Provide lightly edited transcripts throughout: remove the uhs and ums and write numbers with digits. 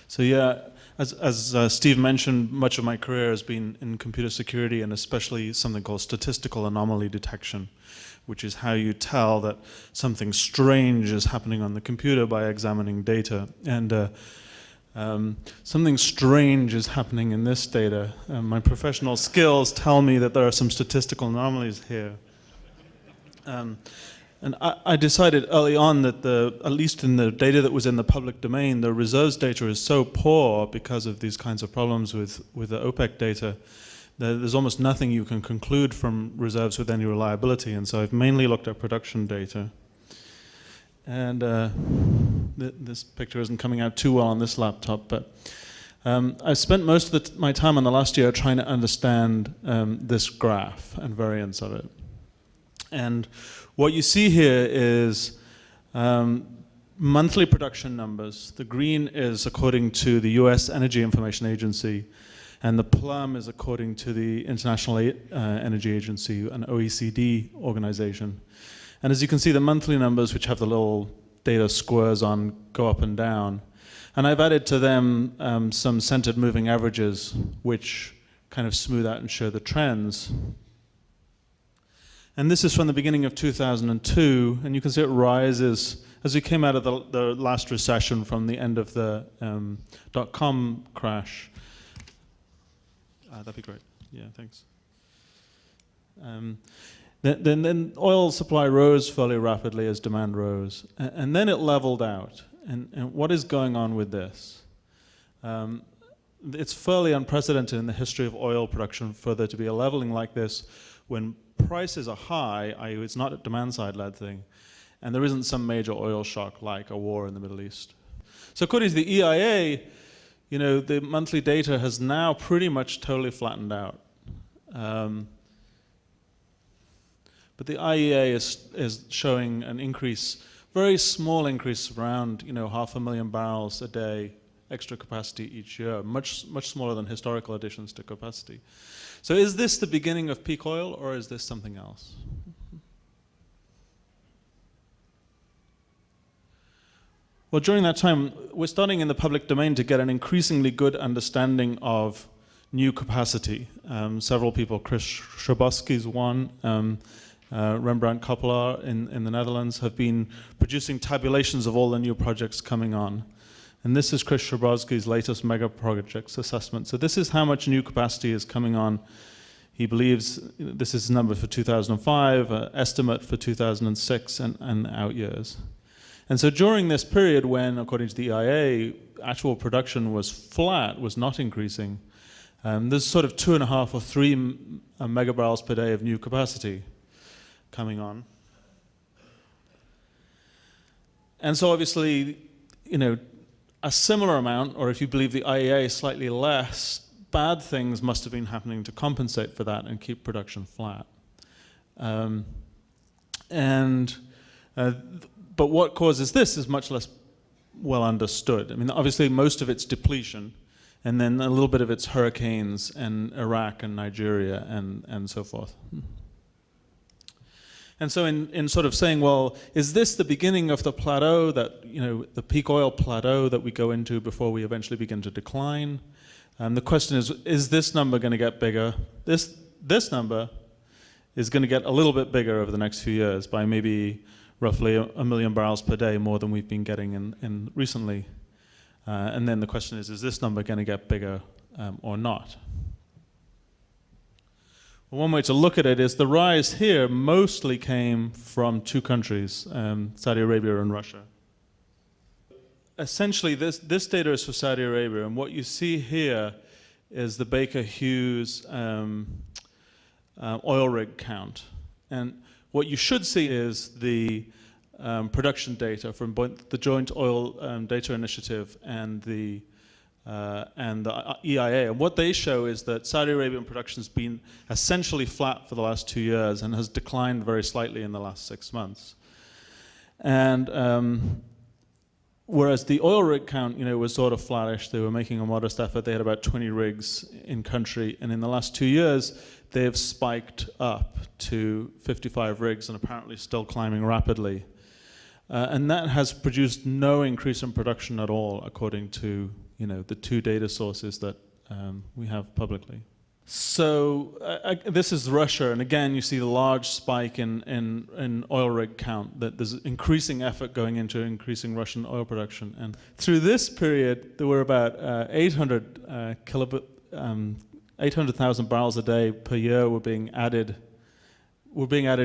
So yeah, as Steve mentioned, much of my career has been in computer security, and especially something called statistical anomaly detection, which is how you tell that something strange is happening on the computer by examining data. And something strange is happening in this data. My professional skills tell me that there are some statistical anomalies here. And I decided early on that at least in the data that was in the public domain, the reserves data is so poor because of these kinds of problems with the OPEC data that there's almost nothing you can conclude from reserves with any reliability. And so I've mainly looked at production data. And this picture isn't coming out too well on this laptop, but I spent most of my time in the last year trying to understand this graph and variance of it. And what you see here is monthly production numbers. The green is according to the US Energy Information Agency, and the plum is according to the International Energy Agency, an OECD organization. And as you can see, the monthly numbers, which have the little data squares on, go up and down. And I've added to them some centered moving averages, which kind of smooth out and show the trends. And this is from the beginning of 2002, and you can see it rises as we came out of the last recession from the end of the .com crash. That'd be great. Yeah, thanks. Then oil supply rose fairly rapidly as demand rose, and then it leveled out. And what is going on with this? It's fairly unprecedented in the history of oil production for there to be a leveling like this when prices are high, i.e. it's not a demand-side led thing, and there isn't some major oil shock like a war in the Middle East. So according to the EIA, the monthly data has now pretty much totally flattened out. But the IEA is showing an increase, very small increase, around 500,000 barrels a day extra capacity each year, much smaller than historical additions to capacity. So is this the beginning of peak oil, or is this something else? Well, during that time, we're starting in the public domain to get an increasingly good understanding of new capacity. Several people, Chris Schabowski's one, Rembrandt Koppelaar in the Netherlands, have been producing tabulations of all the new projects coming on. And this is Chris Schabowski's latest mega projects assessment. So this is how much new capacity is coming on. He believes this is a number for 2005, estimate for 2006 and out years. And so during this period when, according to the EIA, actual production was flat, was not increasing, there's sort of 2.5 or 3 megabarrels per day of new capacity coming on. And so obviously, a similar amount, or if you believe the IEA, slightly less, bad things must have been happening to compensate for that and keep production flat. But what causes this is much less well understood. I mean, obviously most of it's depletion, and then a little bit of it's hurricanes and Iraq and Nigeria and so forth. And so in sort of saying, well, is this the beginning of the plateau that, the peak oil plateau that we go into before we eventually begin to decline? The question is this number going to get bigger? This number is going to get a little bit bigger over the next few years by maybe roughly 1 million barrels per day, more than we've been getting in recently. And then the question is this number going to get bigger or not? Well, one way to look at it is the rise here mostly came from 2 countries, Saudi Arabia and Russia. Essentially, this data is for Saudi Arabia, and what you see here is the Baker Hughes oil rig count. And what you should see is the production data from both the Joint Oil Data Initiative and the EIA. And what they show is that Saudi Arabian production has been essentially flat for the last 2 years and has declined very slightly in the last 6 months. And whereas the oil rig count, was sort of flattish, they were making a modest effort. They had about 20 rigs in country, and in the last 2 years, they have spiked up to 55 rigs and apparently still climbing rapidly. And that has produced no increase in production at all, according to the two data sources that we have publicly. So this is Russia, and again you see the large spike in oil rig count, that there's increasing effort going into increasing Russian oil production. And through this period, there were about 800,000 barrels a day per year were being added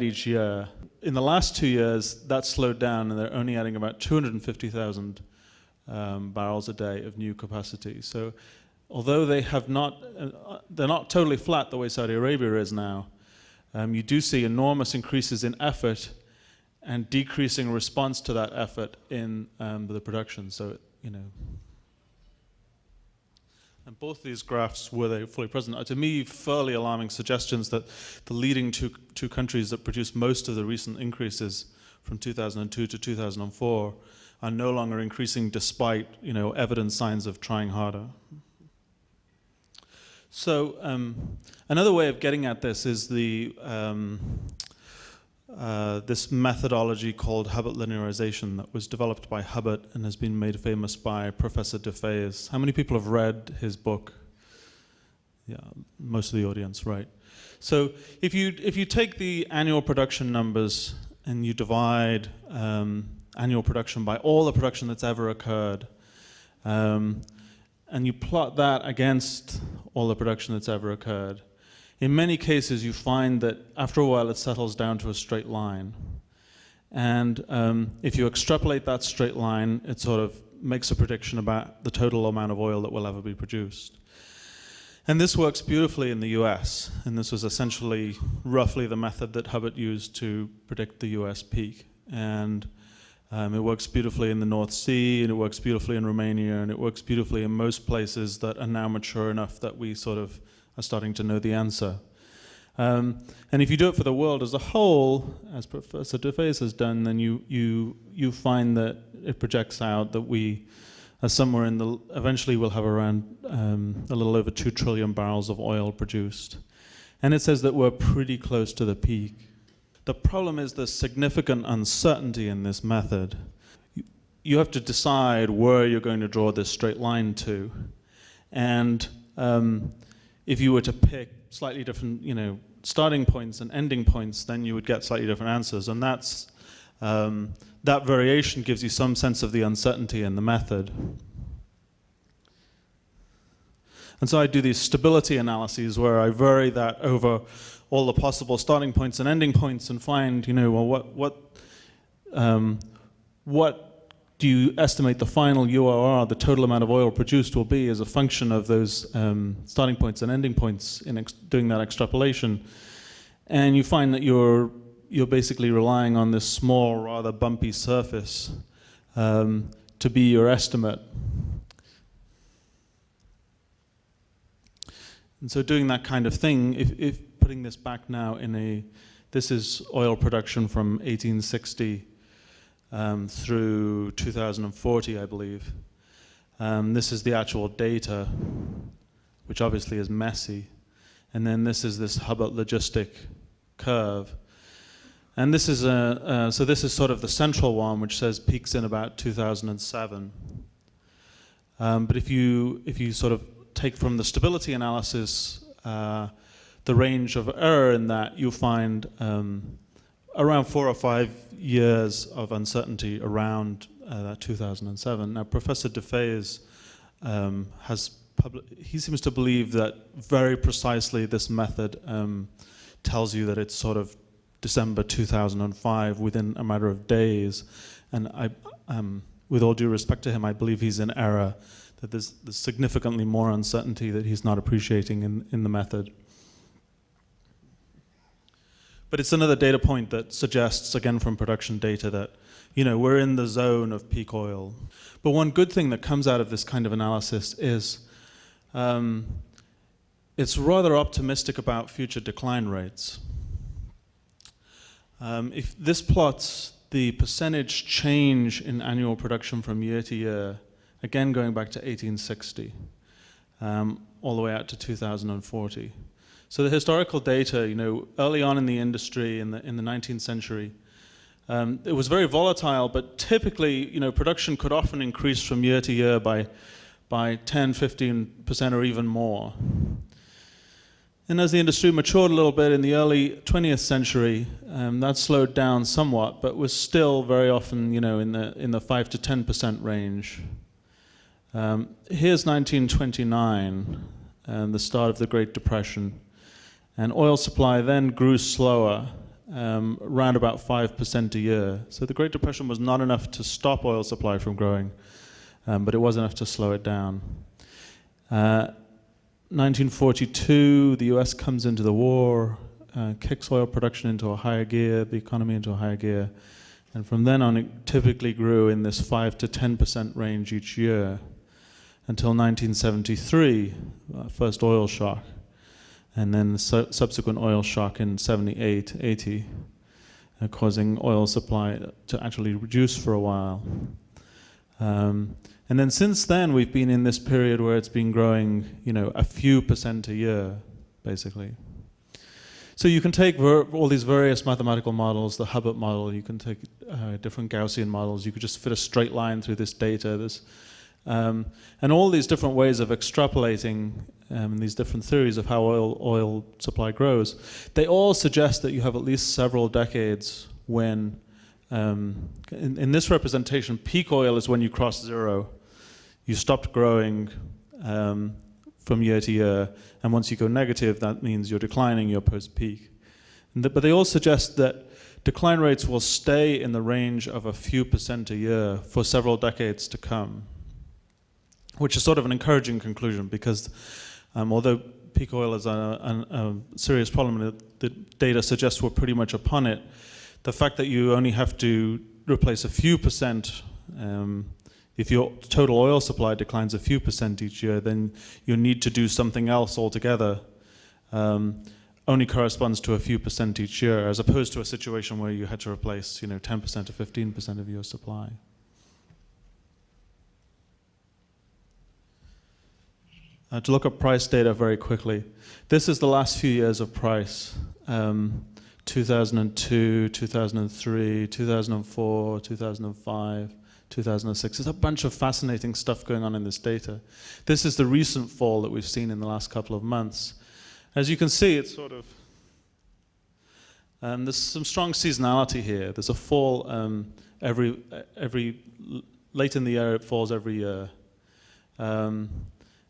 each year. In the last 2 years, that slowed down, and they're only adding about 250,000 barrels a day of new capacity. So although they have they're not totally flat the way Saudi Arabia is now, you do see enormous increases in effort and decreasing response to that effort in the production. So, and both these graphs, were they fully present, are to me fairly alarming suggestions that the leading two countries that produced most of the recent increases from 2002 to 2004 are no longer increasing despite evident signs of trying harder. So another way of getting at this is this methodology called Hubbert linearization that was developed by Hubbert and has been made famous by Professor DeFays. How many people have read his book? Yeah, most of the audience, right. So if you take the annual production numbers and you divide annual production by all the production that's ever occurred, and you plot that against all the production that's ever occurred, in many cases you find that after a while it settles down to a straight line. And if you extrapolate that straight line, it sort of makes a prediction about the total amount of oil that will ever be produced. And this works beautifully in the US, and this was essentially roughly the method that Hubbert used to predict the US peak. And it works beautifully in the North Sea, and it works beautifully in Romania, and it works beautifully in most places that are now mature enough that we sort of are starting to know the answer. And if you do it for the world as a whole, as Professor DeFays has done, then you find that it projects out that we are somewhere eventually we'll have around a little over 2 trillion barrels of oil produced. And it says that we're pretty close to the peak. The problem is there's significant uncertainty in this method. You have to decide where you're going to draw this straight line to. And if you were to pick slightly different, starting points and ending points, then you would get slightly different answers. And that variation gives you some sense of the uncertainty in the method. And so I do these stability analyses where I vary that over all the possible starting points and ending points and find, what do you estimate the final UOR, the total amount of oil produced, will be as a function of those starting points and ending points in doing that extrapolation. And you find that you're basically relying on this small, rather bumpy surface to be your estimate. And so doing that kind of thing, if putting this back now this is oil production from 1860 through 2040, I believe. This is the actual data, which obviously is messy. And then this is this Hubbert logistic curve. And this is so this is sort of the central one, which says peaks in about 2007. But if you sort of take from the stability analysis the range of error in that, you'll find around 4 or 5 years of uncertainty around 2007. Now, Professor DeFays he seems to believe that very precisely this method tells you that it's sort of December 2005 within a matter of days. And with all due respect to him, I believe he's in error, that there's significantly more uncertainty that he's not appreciating in the method. But it's another data point that suggests, again from production data, that we're in the zone of peak oil. But one good thing that comes out of this kind of analysis is it's rather optimistic about future decline rates. If this plots the percentage change in annual production from year to year, again going back to 1860, all the way out to 2040. So the historical data, early on in the industry, in the 19th century, It was very volatile, but typically, production could often increase from year to year by 10, 15% or even more. And as the industry matured a little bit in the early 20th century, that slowed down somewhat, but was still very often, in the 5 to 10% range. Here's 1929, and the start of the Great Depression, and oil supply then grew slower, around about 5% a year. So the Great Depression was not enough to stop oil supply from growing, but it was enough to slow it down. 1942, the US comes into the war, kicks oil production into a higher gear, the economy into a higher gear, and from then on it typically grew in this 5 to 10% range each year until 1973, first oil shock, and then the subsequent oil shock in 78, 80, causing oil supply to actually reduce for a while. And then since then, we've been in this period where it's been growing, a few percent a year, basically. So you can take all these various mathematical models, the Hubbert model, you can take different Gaussian models, you could just fit a straight line through this data, and all these different ways of extrapolating these different theories of how oil supply grows, they all suggest that you have at least several decades when, in this representation, peak oil is when you cross zero. You stopped growing from year to year, and once you go negative, that means you're declining, you're post-peak. But they all suggest that decline rates will stay in the range of a few percent a year for several decades to come, which is sort of an encouraging conclusion, because although peak oil is a serious problem, the data suggests we're pretty much upon it. The fact that you only have to replace a few percent, if your total oil supply declines a few percent each year, then you need to do something else altogether, only corresponds to a few percent each year, as opposed to a situation where you had to replace 10% or 15% of your supply. To look at price data very quickly. This is the last few years of price. 2002, 2003, 2004, 2005, 2006. There's a bunch of fascinating stuff going on in this data. This is the recent fall that we've seen in the last couple of months. As you can see, it's sort of, there's some strong seasonality here. There's a fall late in the year, it falls every year.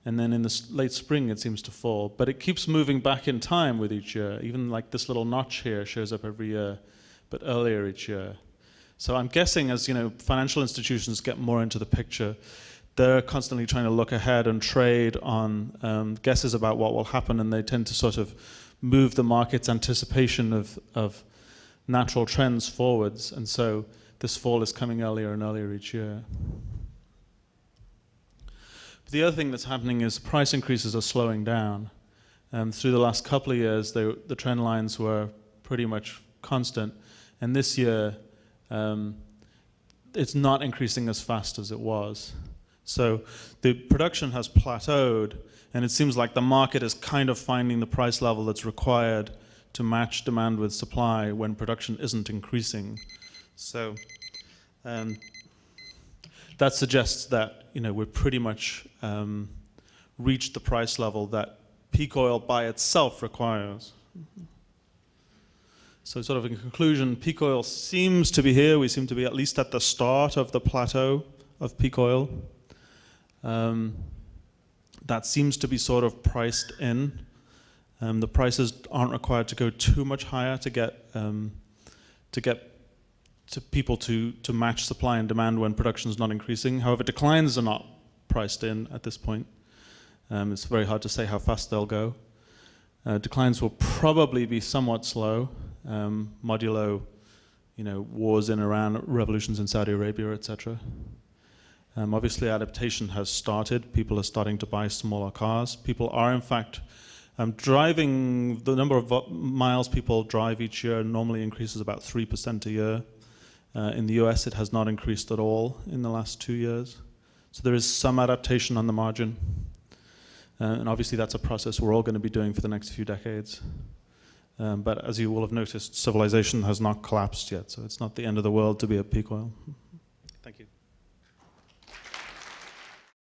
And then in the late spring, it seems to fall. But it keeps moving back in time with each year. Even like this little notch here shows up every year, but earlier each year. So I'm guessing as financial institutions get more into the picture, they're constantly trying to look ahead and trade on guesses about what will happen, and they tend to sort of move the market's anticipation of natural trends forwards. And so this fall is coming earlier and earlier each year. The other thing that's happening is price increases are slowing down. Through the last couple of years, the trend lines were pretty much constant. And this year, it's not increasing as fast as it was. So the production has plateaued, and it seems like the market is kind of finding the price level that's required to match demand with supply when production isn't increasing. So that suggests that we've pretty much reached the price level that peak oil by itself requires. So sort of in conclusion, peak oil seems to be here. We seem to be at least at the start of the plateau of peak oil. That seems to be sort of priced in. The prices aren't required to go too much higher to get people to match supply and demand when production is not increasing. However, declines are not priced in at this point. It's very hard to say how fast they'll go. Declines will probably be somewhat slow, modulo, wars in Iran, revolutions in Saudi Arabia, etc. Obviously, adaptation has started. People are starting to buy smaller cars. People are, in fact, driving. The number of miles people drive each year normally increases about 3% a year. In the US, it has not increased at all in the last 2 years. So there is some adaptation on the margin. And obviously, that's a process we're all going to be doing for the next few decades. But as you will have noticed, civilization has not collapsed yet, so it's not the end of the world to be at peak oil.